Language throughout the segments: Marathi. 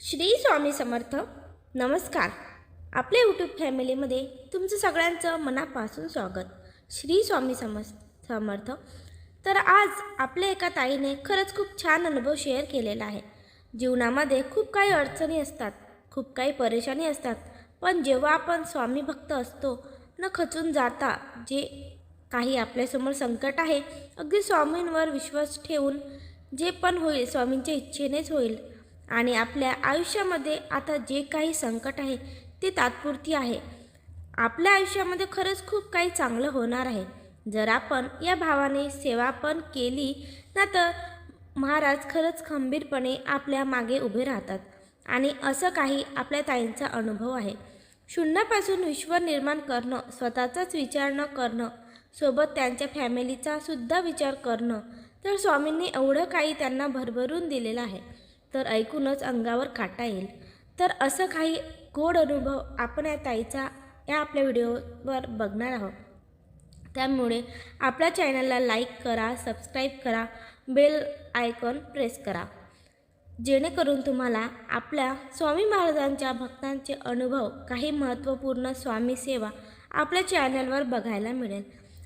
श्री स्वामी समर्थ. नमस्कार. आपल्या यूट्यूब फॅमिलीमध्ये तुमचं सगळ्यांचं मनापासून स्वागत. श्री स्वामी समर्थ. तर आज आपल्या एका ताईने खरंच खूप छान अनुभव शेअर केलेला आहे. जीवनामध्ये खूप काही अडचणी असतात, खूप काही परेशानी असतात, पण जेव्हा आपण स्वामी भक्त असतो न खचून जाता जे काही आपल्यासमोर संकट आहे, अगदी स्वामींवर विश्वास ठेवून जे पण होईल स्वामींच्या इच्छेनेच होईल. आणि आपल्या आयुष्यामध्ये आता जे काही संकट आहे ते तात्पुरती आहे. आपल्या आयुष्यामध्ये खरंच खूप काही चांगलं होणार आहे जर आपण या भावाने सेवा पण केली ना, तर महाराज खरंच खंबीरपणे आपल्या मागे उभे राहतात. आणि असं काही आपल्या ताईंचा अनुभव आहे. शून्यापासून विश्व निर्माण करणं, स्वतःचाच विचार न करणं, सोबत त्यांच्या फॅमिलीचा सुद्धा विचार करणं, तर स्वामींनी एवढं काही त्यांना भरभरून दिलेलं आहे, तर ऐकूनच अंगावर काटा येईल. तर असं काही गोड अनुभव आपण या ताईचा या आपल्या व्हिडिओवर बघणार आहोत. त्यामुळे आपल्या चॅनलला लाईक करा, सबस्क्राईब करा, बेल आयकॉन प्रेस करा, जेणेकरून तुम्हाला आपल्या स्वामी महाराजांच्या भक्तांचे अनुभव, काही महत्त्वपूर्ण स्वामी सेवा आपल्या चॅनलवर बघायला मिळेल.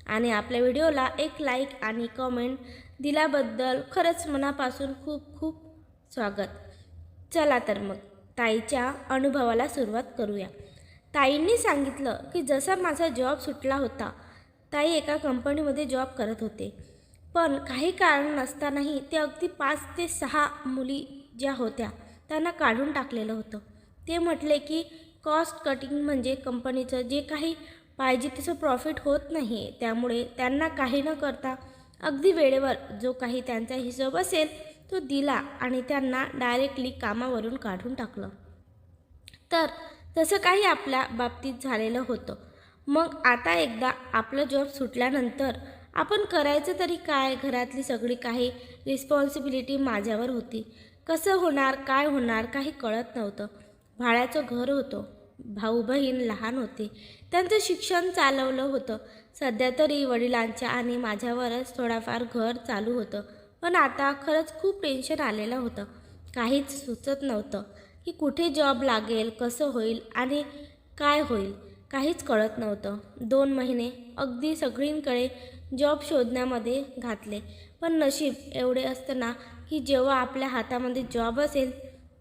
आणि आपल्या व्हिडिओला एक लाईक आणि कमेंट दिल्याबद्दल खरंच मनापासून खूप खूप स्वागत. चला तर मग ताईच्या अनुभवाला सुरुवात करूया. ताईंनी सांगितलं की जसा माझा जॉब सुटला होता, ताई एका कंपनीमध्ये जॉब करत होते, पण काही कारण नसतानाही ते अगदी 5 ते 6 मुली ज्या होत्या त्यांना काढून टाकलेलं होतं. ते म्हटले की कॉस्ट कटिंग म्हणजे कंपनीचं जे काही पाहिजे तसं प्रॉफिट होत नाही, त्यामुळे त्यांना काही न करता अगदी वेळेवर जो काही त्यांचा हिशोब असेल तो दिला आणि त्यांना डायरेक्टली कामावरून काढून टाकलं. तर तसं काही आपल्या बाबतीत झालेलं होतं. मग आता एकदा आपलं जॉब सुटल्यानंतर आपण करायचं तरी काय? घरातली सगळी काही रिस्पॉन्सिबिलिटी माझ्यावर होती. कसं होणार, काय होणार काही कळत नव्हतं. भाड्याचं घर होतं, भाऊ बहीण लहान होते, त्यांचं शिक्षण चालवलं होतं. सध्या तरी वडिलांच्या आणि माझ्यावरच थोडाफार घर चालू होतं, पण आता खरंच खूप टेन्शन आलेलं होतं. काहीच सुचत नव्हतं की कुठे जॉब लागेल, कसं होईल आणि काय होईल, काहीच कळत नव्हतं. 2 महिने अगदी सगळींकडे जॉब शोधण्यामध्ये घातले, पण नशीब एवढे असतं ना की जेव्हा आपल्या हातामध्ये जॉब असेल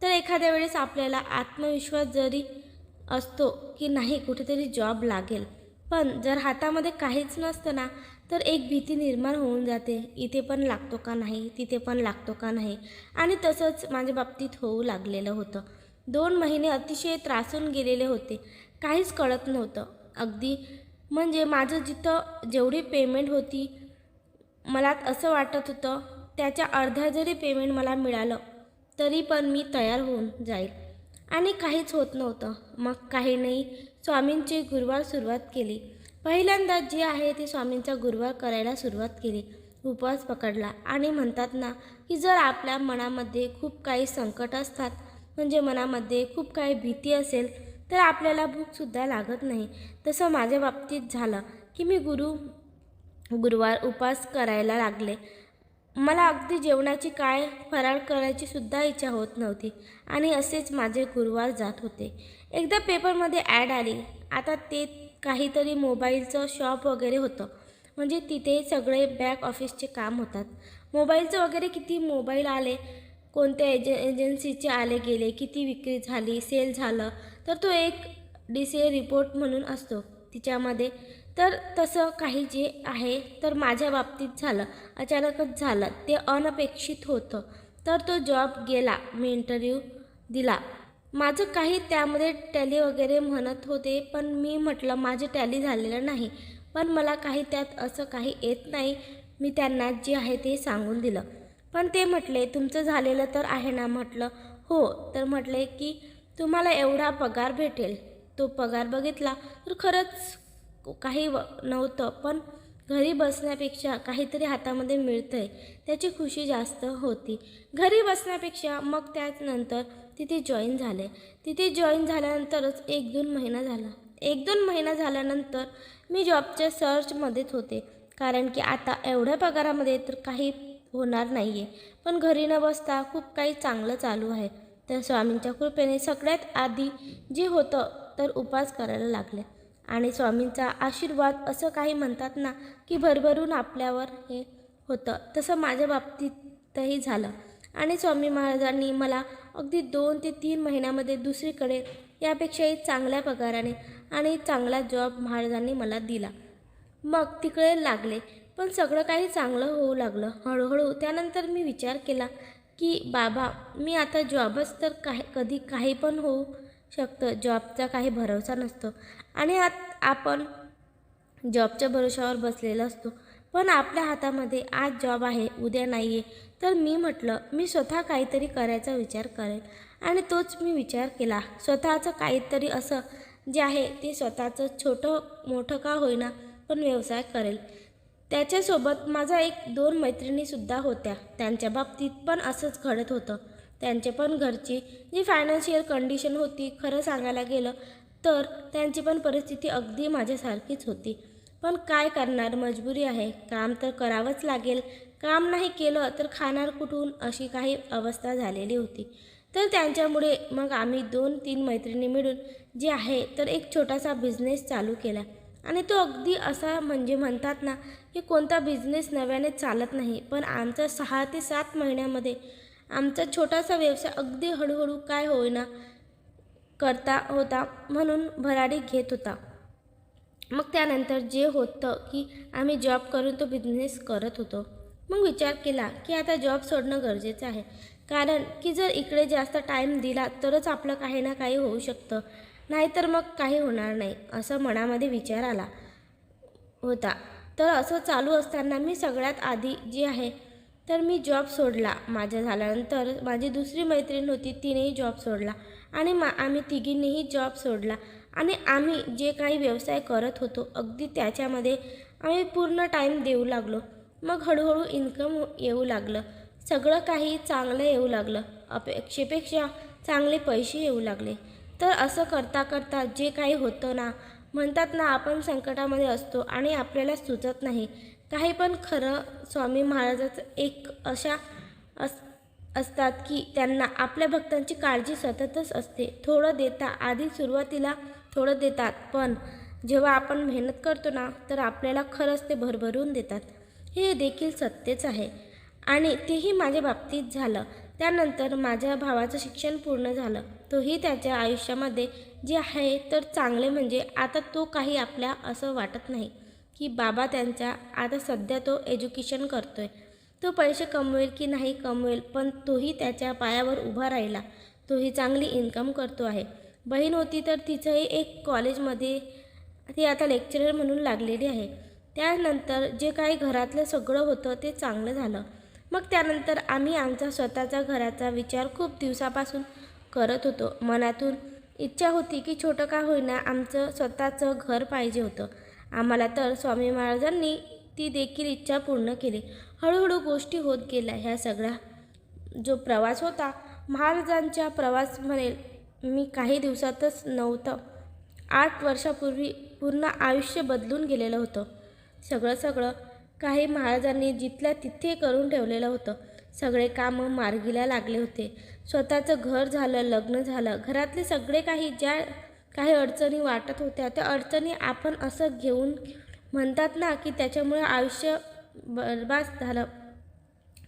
तर एखाद्या वेळेस आपल्याला आत्मविश्वास जरी असतो की नाही कुठेतरी जॉब लागेल, पण जर हातामध्ये काहीच नसतं ना तर एक भीती निर्माण होऊन जाते, इथे पण लागतो का नाही, तिथे पण लागतो का नाही. आणि तसंच माझ्या बाबतीत होऊ लागलेलं होतं. 2 महिने अतिशय त्रासून गेलेले होते, काहीच कळत नव्हतं. अगदी म्हणजे माझं जिथं जेवढी पेमेंट होती, मला असं वाटत होतं त्याच्या अर्धा जरी पेमेंट मला मिळालं तरी पण मी तयार होऊन जाईल, आणि काहीच होत नव्हतं. मग काही नाही, स्वामींची गुरुवार सुरुवात केली. पहिल्यांदा जे आहे ते स्वामींचा गुरुवार करायला सुरुवात केली, उपवास पकडला. आणि म्हणतात ना की जर आपल्या मनामध्ये खूप काही संकट असतात, म्हणजे मनामध्ये खूप काही भीती असेल, तर आपल्याला भूकसुद्धा लागत नाही. तसं माझ्या बाबतीत झालं की मी गुरुवार उपवास करायला लागले. मला अगदी जेवणाची काय फराळ करायची सुद्धा इच्छा होत नव्हती, आणि असेच माझे गुरुवार जात होते. एकदा पेपरमध्ये ॲड आली. आता ते काहीतरी मोबाईलचं शॉप वगैरे होतं, म्हणजे तिथे सगळे बॅक ऑफिसचे काम होतात. मोबाईलचं वगैरे किती मोबाईल आले, कोणत्या एजन्सीचे आले गेले, किती विक्री झाली, सेल झालं, तर तो एक DCA रिपोर्ट म्हणून असतो तिच्यामध्ये. तर तसं काही जे आहे तर माझ्या बाबतीत झालं, अचानकच झालं, ते अनपेक्षित होतं. तर तो जॉब गेला, मी इंटरव्ह्यू दिला. माझं काही त्यामध्ये टॅली वगैरे म्हणत होते, पण मी म्हटलं माझे टॅली झालेलं नाही, पण मला काही त्यात असं काही येत नाही. मी त्यांना जे आहे ते सांगून दिलं, पण ते म्हटले तुमचं झालेलं तर आहे ना. म्हटलं हो. तर म्हटले की तुम्हाला एवढा पगार भेटेल. तो पगार बघितला तर खरंच काही नव्हतं, पण घरी बसण्यापेक्षा काहीतरी हातामध्ये मिळतं आहे त्याची खुशी जास्त होती. घरी बसण्यापेक्षा मग त्यानंतर तिथे जॉईन झाले. तिथे जॉईन झाल्यानंतरच 1-2 महिना झाला. 1-2 महिना झाल्यानंतर मी जॉबच्या सर्चमध्येच होते, कारण की आता एवढ्या पगारामध्ये तर काही होणार नाही आहे, पण घरी न बसता खूप काही चांगलं चालू आहे. तर स्वामींच्या कृपेने सगळ्यात आधी जे होतं तर उपवास करायला लागले. आणि स्वामींचा आशीर्वाद असं काही म्हणतात ना की भरभरून आपल्यावर हे होतं, तसं माझ्या बाबतीतही झालं. आणि स्वामी महाराजांनी मला अगदी 2 ते 3 महिन्यामध्ये दुसरीकडे यापेक्षाही चांगल्या पगाराने आणि चांगला जॉब महाराजांनी मला दिला. मग तिकडे लागले. पण सगळं काही चांगलं होऊ लागलं हळूहळू. त्यानंतर मी विचार केला की बाबा, मी आता जॉबच तर कधी काही पण होऊ शकतं, जॉबचा काही भरोसा नसतो. आणि आपण जॉबच्या भरोशावर बसलेला असतो. पण आपल्या हातामध्ये आज जॉब आहे, उद्या नाही आहे. तर मी म्हटलं मी स्वतः काहीतरी करायचा विचार करेल. आणि तोच मी विचार केला. स्वतःचं काहीतरी असं जे आहे ते स्वतःचं छोटं मोठं का होईना पण व्यवसाय करेल. त्याच्यासोबत माझा 1-2 मैत्रिणीसुद्धा होत्या. त्यांच्या बाबतीत पण असंच घडत होतं. त्यांचे पण घरची जी फायनान्शियल कंडिशन होती, खरं सांगायला गेलं तर त्यांची पण परिस्थिती अगदी माझ्यासारखीच होती. पण काय करणार, मजबुरी आहे, काम तर करावंच लागेल. काम नाही केलं तर खाणार कुठून, अशी काही अवस्था झालेली होती. तर त्यांच्यामुळे मग आम्ही 2-3 मैत्रिणी मिळून जे आहे तर एक छोटासा बिझनेस चालू केला. आणि तो अगदी असा म्हणजे म्हणतात ना की कोणता बिझनेस नव्याने चालत नाही, पण आमचा 6 ते 7 महिन्यामध्ये आमचा छोटासा व्यवसाय अगदी हळूहळू काय होईना करता होता, म्हणून भरारी घेत होता. मग त्यानंतर जे होतं की आम्ही जॉब करून तो बिझनेस करत होतो. मग विचार केला की आता जॉब सोडणं गरजेचं आहे, कारण की जर इकडे जास्त टाईम दिला तरच आपलं काही ना काही होऊ शकतं, नाहीतर मग काही होणार नाही, असं मनामध्ये विचार आला होता. तर असं चालू असताना मी सगळ्यात आधी जे आहे तर मी जॉब सोडला. माझ्या झाल्यानंतर माझी दुसरी मैत्रीण होती, तिनेही जॉब सोडला. आणि आम्ही तिघींनीही जॉब सोडला. आणि आम्ही जे काही व्यवसाय करत होतो अगदी त्याच्यामध्ये आम्ही पूर्ण टाईम देऊ लागलो. मग हळूहळू इन्कम येऊ लागलं, सगळं काही चांगलं येऊ लागलं, अपेक्षेपेक्षा चांगले पैसे येऊ लागले. तर असं करता करता जे काही होतं ना, म्हणतात ना आपण संकटामध्ये असतो आणि आपल्याला सुचत नाही काही. पण खरं स्वामी महाराजाचं एक अशा असतात की त्यांना आपल्या भक्तांची काळजी सततच असते. थोडं देता, आधी सुरुवातीला थोडं देतात, पण जेव्हा आपण मेहनत करतो ना तर आपल्याला खरंच ते भरभरून देतात. हे देखील सत्यच आहे. आणि तेही माझ्या बाबतीत झालं. त्यानंतर माझ्या भावाचं शिक्षण पूर्ण झालं. तोही त्याच्या आयुष्यामध्ये जे आहे तर चांगले म्हणजे आता तो काही आपल्या असं वाटत नाही की बाबा त्यांच्या आता सध्या तो एज्युकेशन करतोय. तो पैसे कमवेल की नाही कमवेल, पण तोही त्याच्या पायावर उभा राहिला. तोही चांगली इन्कम करतो आहे. बहीण होती तर तिचंही एक कॉलेजमध्ये ती आता लेक्चरर म्हणून लागलेली आहे. त्यानंतर जे काही घरातलं सगळं होतं ते चांगलं झालं. मग त्यानंतर आम्ही आमचा स्वतःचा घराचा विचार खूप दिवसापासून करत होतो. मनातून इच्छा होती की छोटं का होईना आमचं स्वतःचं घर पाहिजे होतं आम्हाला. तर स्वामी महाराजांनी ती देखील इच्छा पूर्ण केली. हळूहळू गोष्टी होत गेल्या. ह्या सगळा जो प्रवास होता महाराजांचा प्रवास म्हणेल मी काही दिवसातच नव्हतं. 8 वर्षापूर्वी पूर्ण आयुष्य बदलून गेलेलं होतं. सगळं काही महाराजांनी जिथल्या तिथे करून ठेवलेलं होतं. सगळे कामं मार्गीला लागले होते. स्वतःचं घर झालं, लग्न झालं. घरातले सगळे काही ज्या काही अडचणी वाटत होत्या त्या अडचणी आपण असं घेऊन म्हणतात ना की त्याच्यामुळे आयुष्य बरबाद झालं.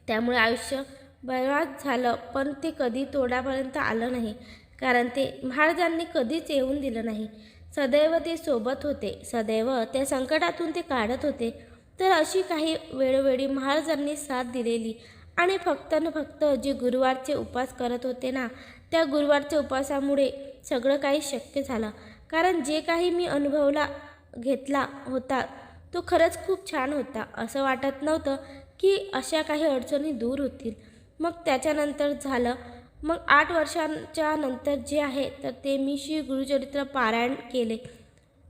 त्यामुळे आयुष्य बरबाद झालं, पण ते कधी तोडापर्यंत आलं नाही, कारण ते महाराजांनी कधीच येऊन दिलं नाही. सदैव ते सोबत होते, सदैव त्या संकटातून ते काढत होते. तर अशी काही वेळोवेळी महाराजांनी साथ दिलेली. आणि फक्त जे गुरुवारचे उपवास करत होते ना, त्या गुरुवारच्या उपवासामुळे सगळं काही शक्य झालं. कारण जे काही मी अनुभवला घेतला होता तो खरंच खूप छान होता. असं वाटत नव्हतं की अशा काही अडचणी दूर होतील. मग त्याच्यानंतर झालं. मग 8 वर्षांच्या नंतर जे आहे तर ते मी श्री गुरुचरित्र पारायण केले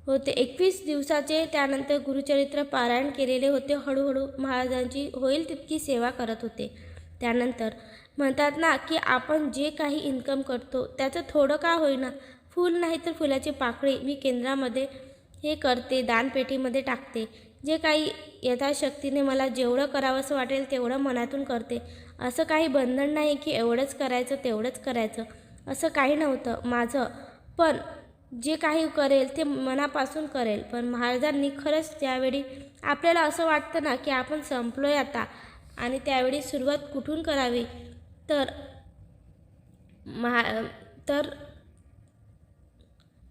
होते 21 दिवसाचे. त्यानंतर गुरुचरित्र पारायण केलेले होते. हळूहळू महाराजांची होईल तितकी सेवा करत होते. त्यानंतर म्हणतात ना की आपण जे काही इन्कम करतो त्याचं थोडं का होईना, फूल नाही तर फुलाची पाकळी मी केंद्रामध्ये हे करते, दानपेटीमध्ये टाकते. जे काही यथाशक्तीने मला जेवढं करावंसं वाटेल तेवढं मनातून करते. असं काही बंधन नाही की एवढंच करायचं तेवढंच करायचं. असं काही नव्हतं माझं, पण जे काही करेल ते मनापासून करेल. पण महाराजांनी खरंच त्यावेळी आपल्याला असं वाटतं ना की आपण संपलो आहे आता, आणि त्यावेळी सुरुवात कुठून करावी. तर तर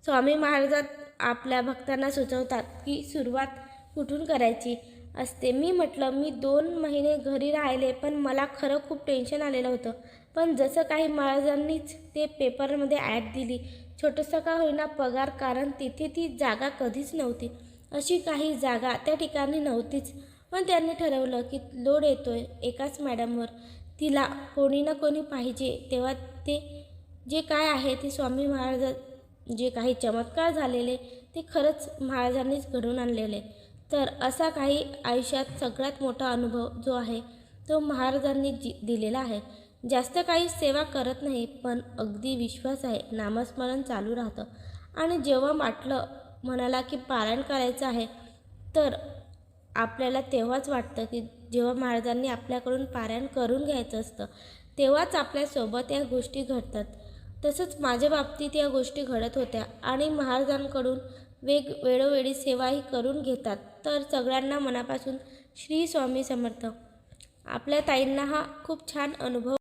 स्वामी महाराज आपल्या भक्तांना सुचवतात की सुरुवात कुठून करायची असते. मी म्हटलं, मी 2 महिने घरी राहिले, पण मला खरं खूप टेन्शन आलेलं होतं. पण जसं काही महाराजांनीच ते पेपरमध्ये ॲड दिली, छोटंसं का होईना पगार, कारण तिथे ती जागा कधीच नव्हती. अशी काही जागा त्या ठिकाणी नव्हतीच. पण त्यांनी ठरवलं की लोड येतोय एकाच मॅडमवर, तिला कोणी ना कोणी पाहिजे. तेव्हा ते जे काय आहे ते स्वामी महाराज जे काही चमत्कार झालेले ते खरंच महाराजांनीच घडवून आणलेले. तर असा काही आयुष्यात सगळ्यात मोठा अनुभव जो आहे तो महाराजांनी दिलेला आहे. जास्त काही सेवा करत नाही, पण अगदी विश्वास आहे, नामस्मरण चालू राहतं. आणि जेव्हा वाटलं मनाला की पारायण करायचं आहे, तर आपल्याला तेव्हाच वाटतं की जेव्हा महाराजांनी आपल्याकडून पारायण करून घ्यायचं असतं, तेव्हाच आपल्यासोबत या गोष्टी घडतात. तसंच माझ्या बाबतीत या गोष्टी घडत होत्या आणि महाराजांकडून वेळोवेळी सेवाही करून घेतात. तर सगळ्यांना मनापासून श्री स्वामी समर्थ. आपल्या ताईंना हा खूप छान अनुभव